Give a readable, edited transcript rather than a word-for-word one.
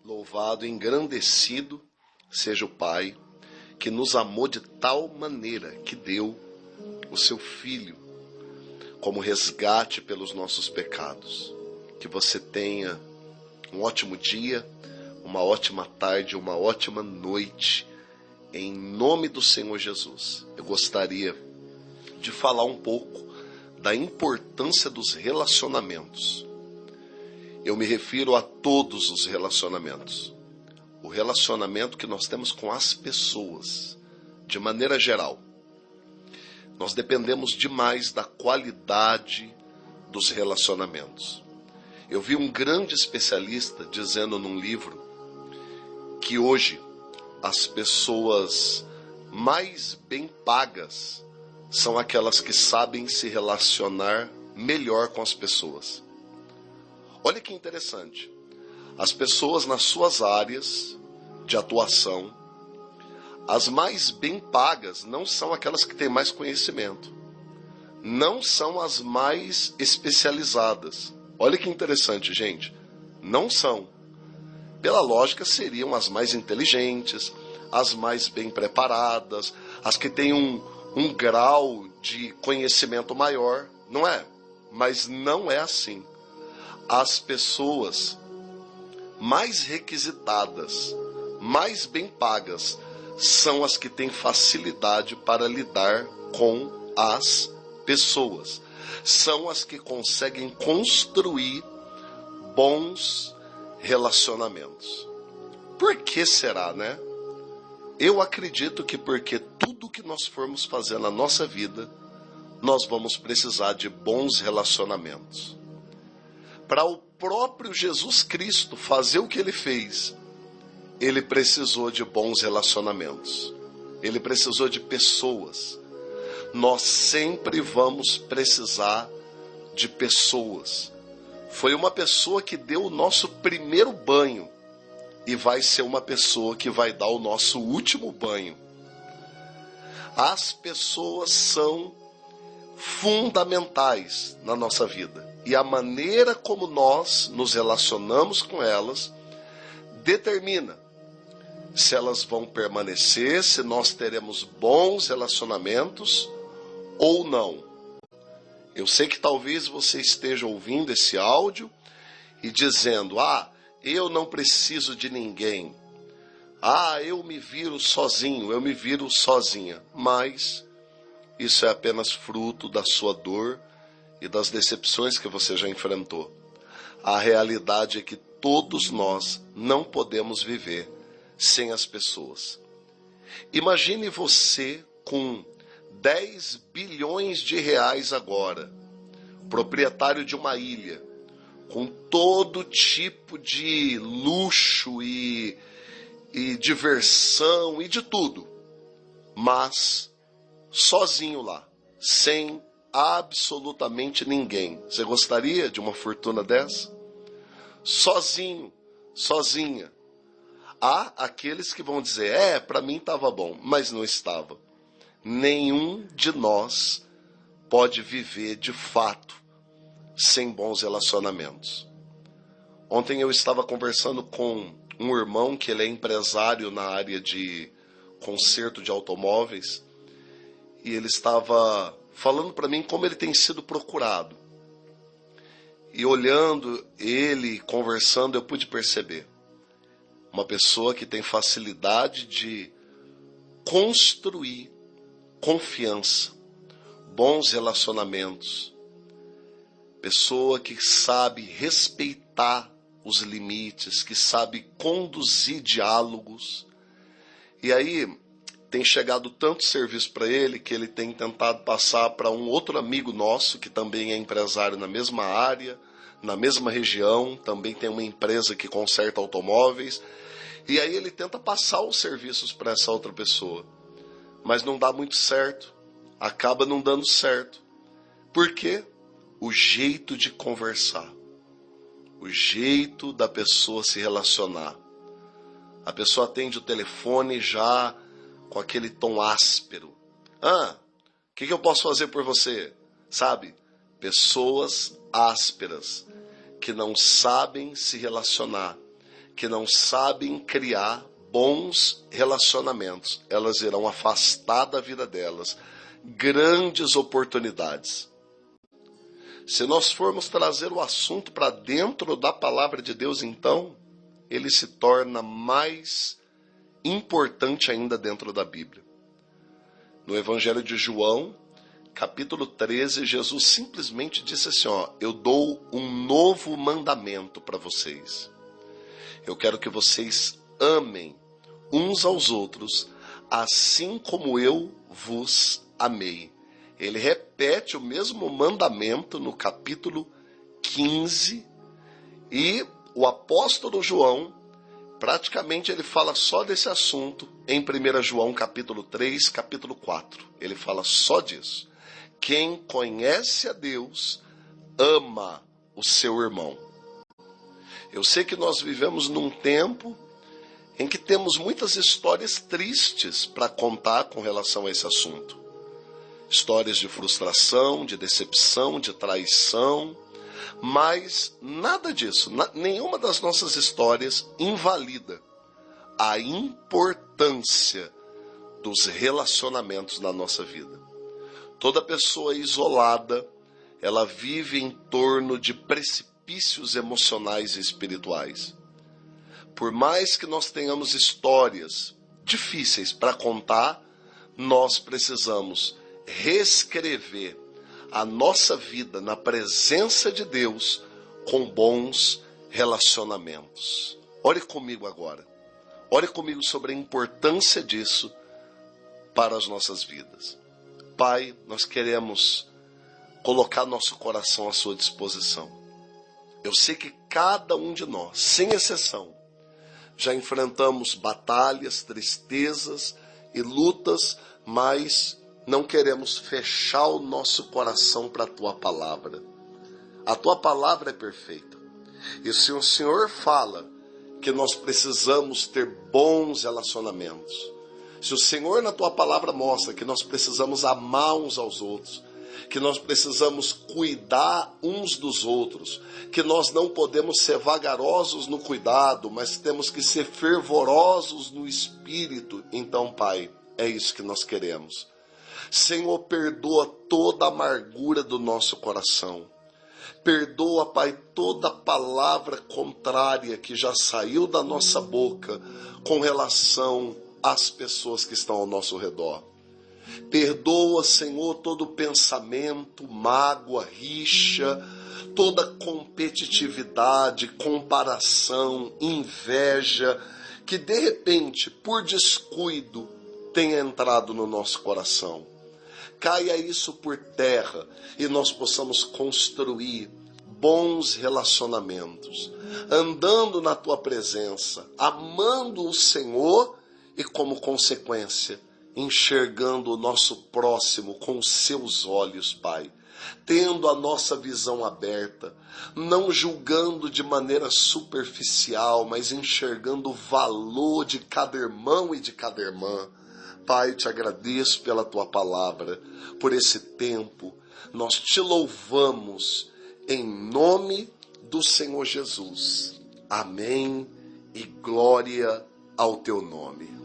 Louvado e engrandecido seja o Pai, que nos amou de tal maneira que deu o seu Filho como resgate pelos nossos pecados. Que você tenha um ótimo dia, uma ótima tarde, uma ótima noite, em nome do Senhor Jesus. Eu gostaria de falar um pouco da importância dos relacionamentos. Eu me refiro a todos os relacionamentos. O relacionamento que nós temos com as pessoas, de maneira geral. Nós dependemos demais da qualidade dos relacionamentos. Eu vi um grande especialista dizendo num livro que hoje as pessoas mais bem pagas são aquelas que sabem se relacionar melhor com as pessoas. Olha que interessante. As pessoas nas suas áreas de atuação, as mais bem pagas não são aquelas que têm mais conhecimento. Não são as mais especializadas. Olha que interessante, gente. Não são. Pela lógica, seriam as mais inteligentes, as mais bem preparadas, as que têm um grau de conhecimento maior, não é? Mas não é assim. As pessoas mais requisitadas, mais bem pagas, são as que têm facilidade para lidar com as pessoas. São as que conseguem construir bons relacionamentos. Por que será, né? Eu acredito que porque tudo que nós formos fazer na nossa vida, nós vamos precisar de bons relacionamentos. Para o próprio Jesus Cristo fazer o que ele fez, ele precisou de bons relacionamentos. Ele precisou de pessoas. Nós sempre vamos precisar de pessoas. Foi uma pessoa que deu o nosso primeiro banho e vai ser uma pessoa que vai dar o nosso último banho. As pessoas são fundamentais na nossa vida. E a maneira como nós nos relacionamos com elas determina se elas vão permanecer, se nós teremos bons relacionamentos ou não. Eu sei que talvez você esteja ouvindo esse áudio e dizendo: eu não preciso de ninguém. Eu me viro sozinho, eu me viro sozinha. Mas isso é apenas fruto da sua dor e das decepções que você já enfrentou. A realidade é que todos nós não podemos viver sem as pessoas. Imagine você com 10 bilhões de reais agora, proprietário de uma ilha, com todo tipo de luxo e diversão e de tudo, mas sozinho lá, sem absolutamente ninguém. Você gostaria de uma fortuna dessa? Sozinho, sozinha. Há aqueles que vão dizer: para mim estava bom, mas não estava. Nenhum de nós pode viver de fato sem bons relacionamentos. Ontem eu estava conversando com um irmão que ele é empresário na área de conserto de automóveis, e ele estava falando para mim como ele tem sido procurado. E olhando ele, conversando, eu pude perceber. Uma pessoa que tem facilidade de construir confiança, bons relacionamentos. Pessoa que sabe respeitar os limites, que sabe conduzir diálogos. E aí tem chegado tanto serviço para ele que ele tem tentado passar para um outro amigo nosso que também é empresário na mesma área, na mesma região, também tem uma empresa que conserta automóveis. E aí ele tenta passar os serviços para essa outra pessoa. Mas não dá muito certo. Acaba não dando certo. Por quê? O jeito de conversar. O jeito da pessoa se relacionar. A pessoa atende o telefone já com aquele tom áspero. O que eu posso fazer por você? Sabe? Pessoas ásperas que não sabem se relacionar, que não sabem criar bons relacionamentos, elas irão afastar da vida delas grandes oportunidades. Se nós formos trazer o assunto para dentro da palavra de Deus, então, ele se torna mais importante ainda dentro da Bíblia. No Evangelho de João, capítulo 13, Jesus simplesmente disse assim, eu dou um novo mandamento para vocês. Eu quero que vocês amem uns aos outros, assim como eu vos amei. Ele repete o mesmo mandamento no capítulo 15 e o apóstolo João, praticamente ele fala só desse assunto em 1 João capítulo 3, capítulo 4. Ele fala só disso. Quem conhece a Deus ama o seu irmão. Eu sei que nós vivemos num tempo em que temos muitas histórias tristes para contar com relação a esse assunto. Histórias de frustração, de decepção, de traição, mas nada disso, nenhuma das nossas histórias invalida a importância dos relacionamentos na nossa vida. Toda pessoa isolada, ela vive em torno de precipícios emocionais e espirituais. Por mais que nós tenhamos histórias difíceis para contar, nós precisamos reescrever a nossa vida na presença de Deus com bons relacionamentos. Ore comigo agora. Ore comigo sobre a importância disso para as nossas vidas. Pai, nós queremos colocar nosso coração à sua disposição. Eu sei que cada um de nós, sem exceção, já enfrentamos batalhas, tristezas e lutas, mas não queremos fechar o nosso coração para a Tua palavra. A Tua palavra é perfeita. E se o Senhor fala que nós precisamos ter bons relacionamentos, se o Senhor na Tua palavra mostra que nós precisamos amar uns aos outros, que nós precisamos cuidar uns dos outros, que nós não podemos ser vagarosos no cuidado, mas temos que ser fervorosos no espírito, então, Pai, é isso que nós queremos. Senhor, perdoa toda a amargura do nosso coração. Perdoa, Pai, toda palavra contrária que já saiu da nossa boca com relação às pessoas que estão ao nosso redor. Perdoa, Senhor, todo pensamento, mágoa, rixa, toda competitividade, comparação, inveja, que de repente, por descuido, tenha entrado no nosso coração. Caia isso por terra e nós possamos construir bons relacionamentos, andando na Tua presença, amando o Senhor e, como consequência, enxergando o nosso próximo com os Seus olhos, Pai, tendo a nossa visão aberta, não julgando de maneira superficial, mas enxergando o valor de cada irmão e de cada irmã. Pai, te agradeço pela Tua palavra, por esse tempo. Nós te louvamos em nome do Senhor Jesus. Amém e glória ao Teu nome.